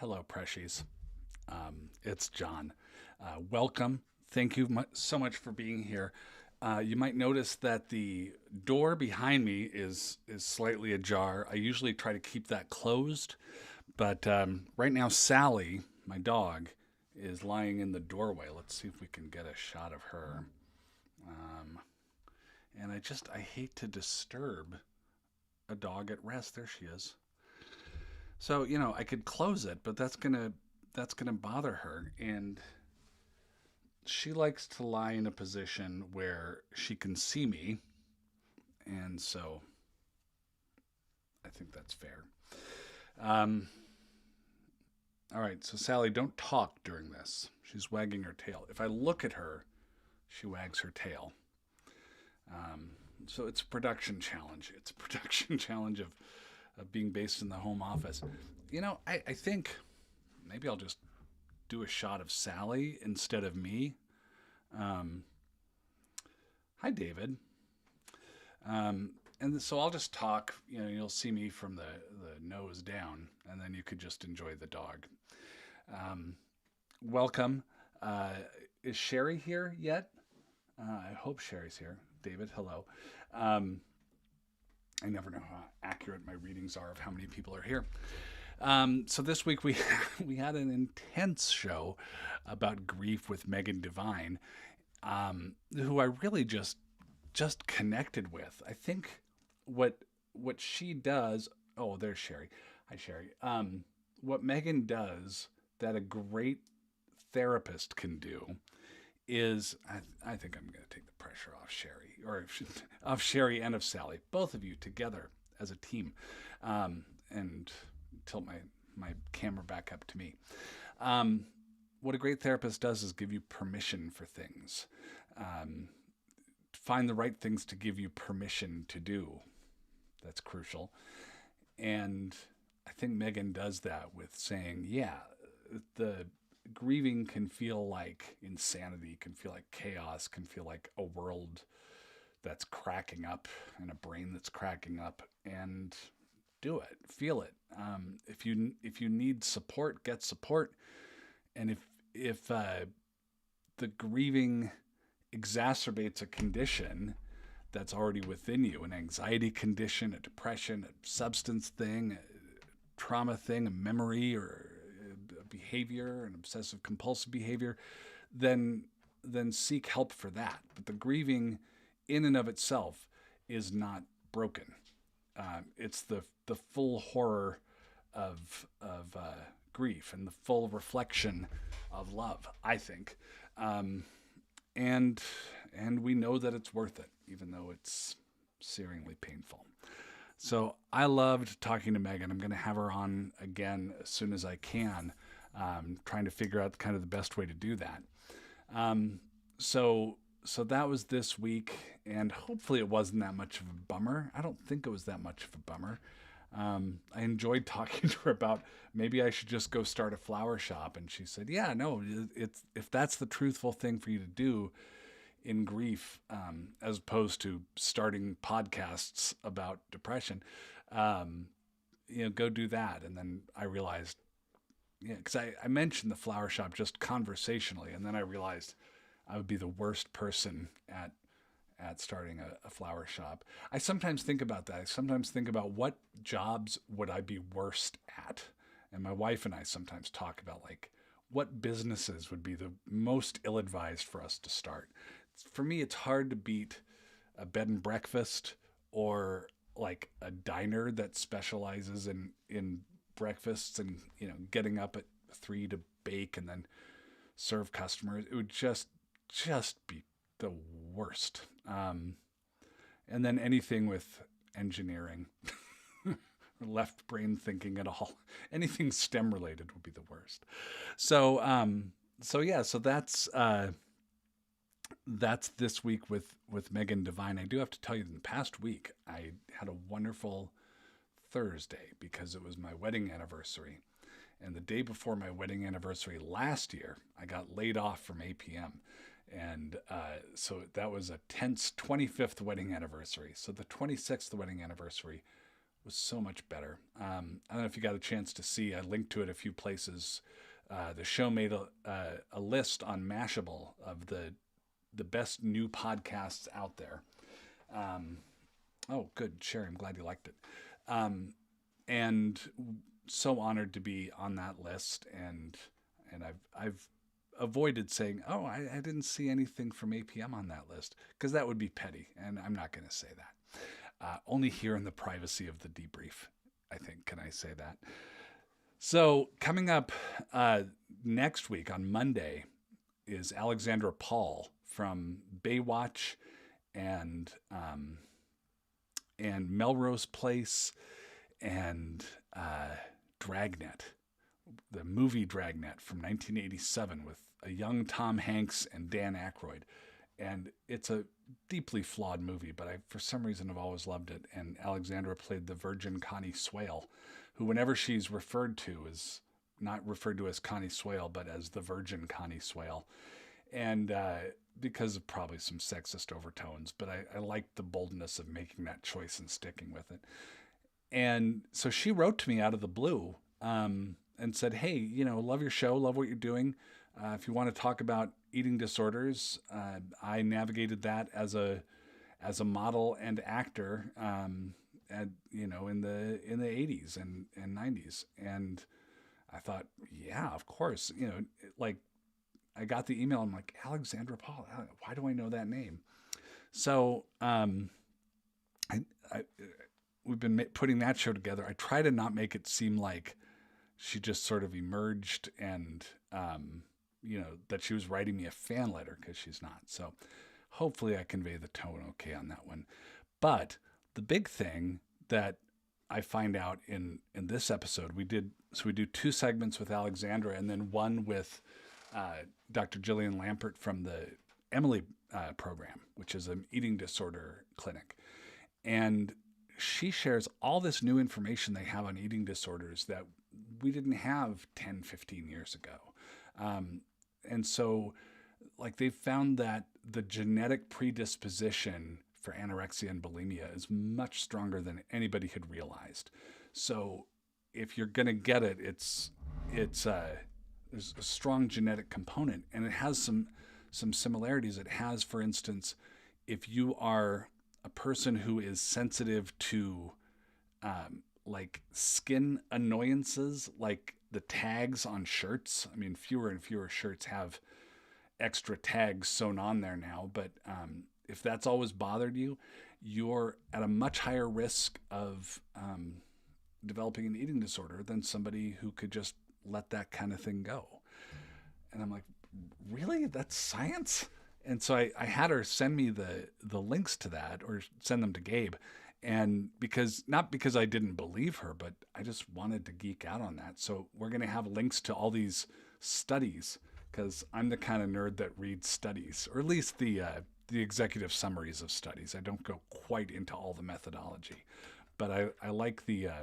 Hello, Preshies. It's John. Welcome. Thank you so much for being here. You might notice that the door behind me is slightly ajar. I usually try to keep that closed, but right now Sally, my dog, is lying in the doorway. Let's see if we can get a shot of her. Um, and I hate to disturb a dog at rest. There she is. So I could close it, but that's gonna bother her, and she likes to lie in a position where she can see me, and so I think that's fair. Um, all right, so Sally, don't talk during this. She's wagging her tail. If I look at her, she wags her tail. Um, so it's a production challenge. It's a production challenge of being based in the home office. I think maybe I'll just do a shot of Sally instead of me. Um, Hi, David. And so I'll just talk. You'll see me from the nose down, and then you could just enjoy the dog. Um, Welcome. Uh, is Sherrie here yet? I hope Sherry's here. David, hello. Um, I never know how accurate my readings are of how many people are here. So this week we we had an intense show about grief with Megan Devine, who I really just connected with. I think what what she does. Oh, there's Sherry. Hi, Sherry. What Megan does that a great therapist can do is I think I'm going to take the pressure off Sherry, or off Sherry and of Sally, both of you together as a team, and tilt my camera back up to me. Um, what a great therapist does is give you permission for things. Um, Find the right things to give you permission to do. That's crucial. And I think Megan does that with saying, yeah, the grieving can feel like insanity, can feel like chaos, can feel like a world that's cracking up and a brain that's cracking up. And do it, feel it. If you need support, get support. And if the grieving exacerbates a condition that's already within you, an anxiety condition, a depression, a substance thing, a trauma thing, a memory or a behavior, an obsessive compulsive behavior, then seek help for that. But the grieving in and of itself is not broken. It's the full horror of grief and the full reflection of love, I think. Um, and and we know that it's worth it, even though it's searingly painful. So I loved talking to Megan. I'm going to have her on again as soon as I can, trying to figure out kind of the best way to do that. Um, so that was this week, and hopefully it wasn't that much of a bummer. I don't think it was that much of a bummer. I enjoyed talking to her about maybe I should just go start a flower shop, and she said, "Yeah, no, it's if that's the truthful thing for you to do in grief, as opposed to starting podcasts about depression, um, go do that." And then I realized, yeah, because I mentioned the flower shop just conversationally, and then I realized I would be the worst person at starting a flower shop. I sometimes think about that. I sometimes think about what jobs would I be worst at, and my wife and I sometimes talk about like what businesses would be the most ill-advised for us to start. For me, it's hard to beat a bed and breakfast or like a diner that specializes in breakfasts and getting up at 3 to bake and then serve customers. It would just be the worst. And then anything with engineering or left brain thinking at all, anything STEM related would be the worst. So yeah, so that's this week with Megan Devine. I do have to tell you, in the past week, I had a wonderful Thursday because it was my wedding anniversary. And the day before my wedding anniversary last year, I got laid off from APM. And so that was a tense 25th wedding anniversary. So the 26th wedding anniversary was so much better. I don't know if you got a chance to see. I linked to it a few places. The show made a list on Mashable of the best new podcasts out there. Um, oh, good, Sherry. I'm glad you liked it. And so honored to be on that list. And I've avoided saying, oh, I didn't see anything from APM on that list, because that would be petty, and I'm not going to say that. Only here in the privacy of the debrief, I think, can I say that. So coming up next week on Monday is Alexandra Paul from Baywatch and Melrose Place and Dragnet, the movie Dragnet from 1987 with a young Tom Hanks and Dan Aykroyd. And it's a deeply flawed movie, but for some reason, I've always loved it. And Alexandra played the Virgin Connie Swale, who, whenever she's referred to, is not referred to as Connie Swale, but as the Virgin Connie Swale. And because of probably some sexist overtones, but I liked the boldness of making that choice and sticking with it. And so she wrote to me out of the blue and said, hey, love your show, love what you're doing. If you want to talk about eating disorders, I navigated that as a model and actor, in the 80s and 90s. And I thought, yeah, of course, like I got the email. I'm like, Alexandra Paul, why do I know that name? So we've been putting that show together. I try to not make it seem like she just sort of emerged and, that she was writing me a fan letter, because she's not. So hopefully I convey the tone okay on that one. But the big thing that I find out in this episode, we do 2 segments with Alexandra and then one with Dr. Jillian Lampert from the Emily program, which is an eating disorder clinic. And she shares all this new information they have on eating disorders that we didn't have 10, 15 years ago. And so, like, they've found that the genetic predisposition for anorexia and bulimia is much stronger than anybody had realized. So if you're going to get it, there's a strong genetic component, and it has some similarities. It has, for instance, if you are a person who is sensitive to like skin annoyances, like the tags on shirts. I mean, fewer and fewer shirts have extra tags sewn on there now, but if that's always bothered you, you're at a much higher risk of developing an eating disorder than somebody who could just let that kind of thing go. And I'm like, really? That's science? And so I had her send me the links to that, or send them to Gabe. And not because I didn't believe her, but I just wanted to geek out on that. So we're going to have links to all these studies, because I'm the kind of nerd that reads studies, or at least the executive summaries of studies. I don't go quite into all the methodology, but I like the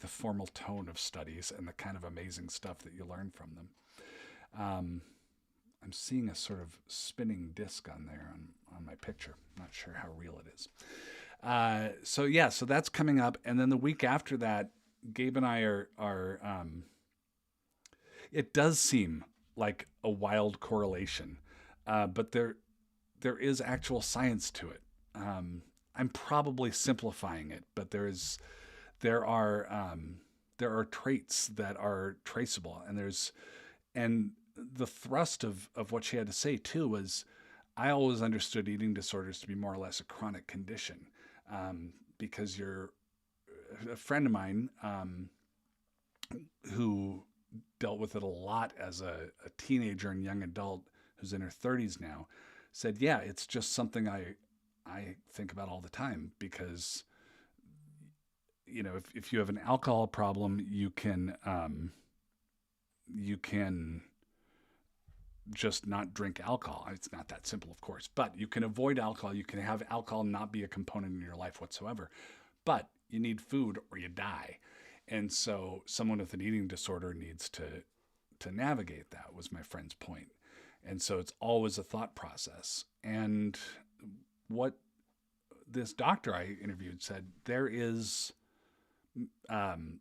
formal tone of studies and the kind of amazing stuff that you learn from them. I'm seeing a sort of spinning disc on there on my picture. Not sure how real it is. So that's coming up. And then the week after that, Gabe and I are it does seem like a wild correlation, but there is actual science to it. I'm probably simplifying it, but there are traits that are traceable, and the thrust of what she had to say too was, I always understood eating disorders to be more or less a chronic condition, because a friend of mine who dealt with it a lot as a teenager and young adult, who's in her 30s now, said, yeah, it's just something I think about all the time, because if you have an alcohol problem, you can just not drink alcohol. It's not that simple, of course, but you can avoid alcohol. You can have alcohol not be a component in your life whatsoever, but you need food or you die. And so someone with an eating disorder needs to navigate that, was my friend's point. And so it's always a thought process. And what this doctor I interviewed said, there is um,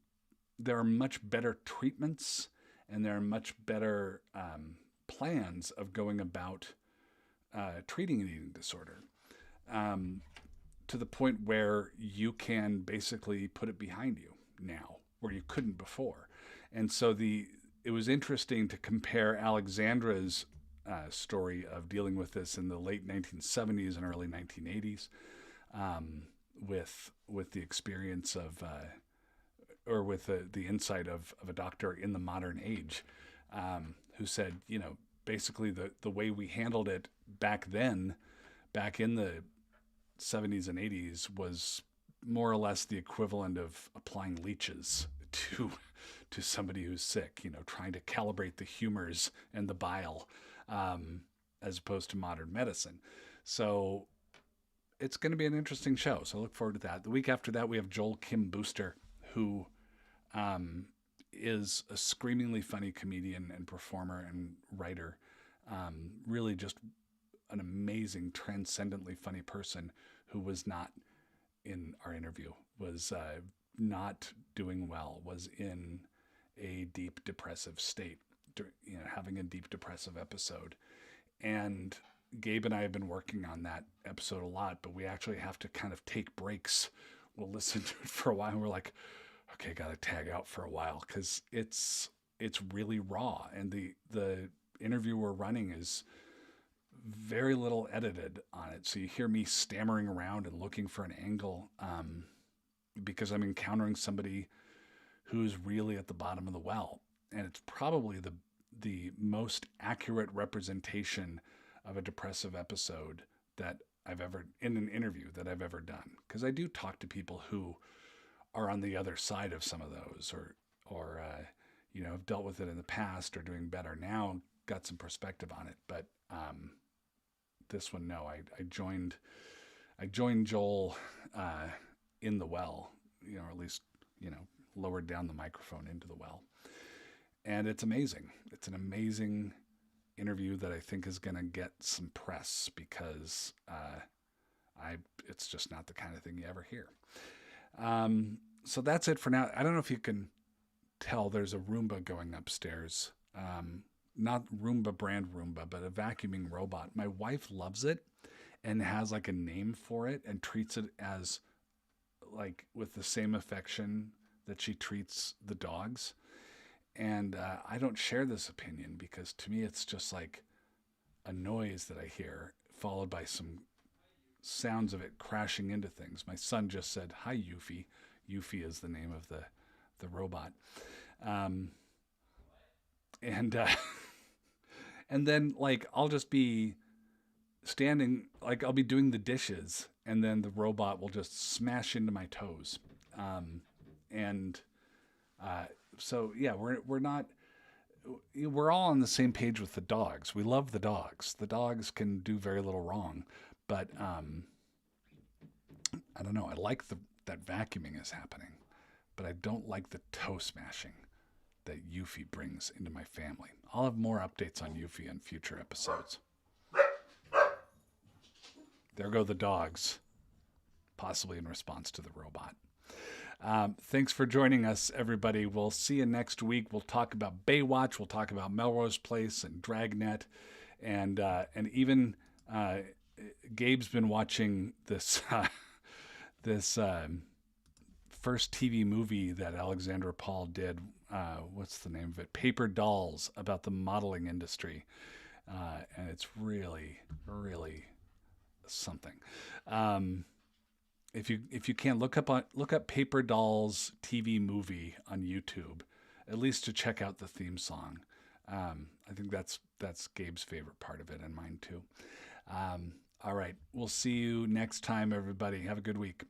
there are much better treatments and there are much better plans of going about treating an eating disorder, um, to the point where you can basically put it behind you now, where you couldn't before. And so it was interesting to compare Alexandra's story of dealing with this in the late 1970s and early 1980s, with the experience of or with the insight of a doctor in the modern age, who said, basically the way we handled it back then, back in the 70s and 80s, was more or less the equivalent of applying leeches to somebody who's sick, trying to calibrate the humors and the bile, as opposed to modern medicine. So it's going to be an interesting show. So I look forward to that. The week after that, we have Joel Kim Booster, who is a screamingly funny comedian and performer and writer. Really just an amazing, transcendently funny person who was not in our interview, was not doing well, was in a deep depressive state, having a deep depressive episode. And Gabe and I have been working on that episode a lot, but we actually have to kind of take breaks. We'll listen to it for a while and we're like, okay, got to tag out for a while, because it's really raw, and the interview we're running is very little edited on it. So you hear me stammering around and looking for an angle, because I'm encountering somebody who's really at the bottom of the well, and it's probably the most accurate representation of a depressive episode that I've ever, in an interview, that I've ever done. Because I do talk to people who are on the other side of some of those, or have dealt with it in the past, or doing better now, got some perspective on it. But this one, no, I joined Joel in the well, or at least lowered down the microphone into the well, and it's amazing. It's an amazing interview that I think is going to get some press, because it's just not the kind of thing you ever hear. So that's it for now. I don't know if you can tell, there's a Roomba going upstairs. Not Roomba brand Roomba, but a vacuuming robot. My wife loves it and has like a name for it and treats it as like with the same affection that she treats the dogs. And I don't share this opinion, because to me it's just like a noise that I hear followed by some sounds of it crashing into things. My son just said, "Hi, Yuffie." Yuffie is the name of the robot. And and then like I'll just be standing, like I'll be doing the dishes, and then the robot will just smash into my toes. So yeah, we're all on the same page with the dogs. We love the dogs. The dogs can do very little wrong, but I don't know. I like that vacuuming is happening, but I don't like the toe smashing that Yuffie brings into my family. I'll have more updates on Yuffie in future episodes. There go the dogs, possibly in response to the robot. Thanks for joining us, everybody. We'll see you next week. We'll talk about Baywatch. We'll talk about Melrose Place and Dragnet, and even Gabe's been watching this this first TV movie that Alexandra Paul did. What's the name of it? Paper Dolls, about the modeling industry, and it's really, really something. If you can't look up Paper Dolls TV movie on YouTube, at least to check out the theme song. I think that's Gabe's favorite part of it, and mine too. All right, we'll see you next time, everybody. Have a good week.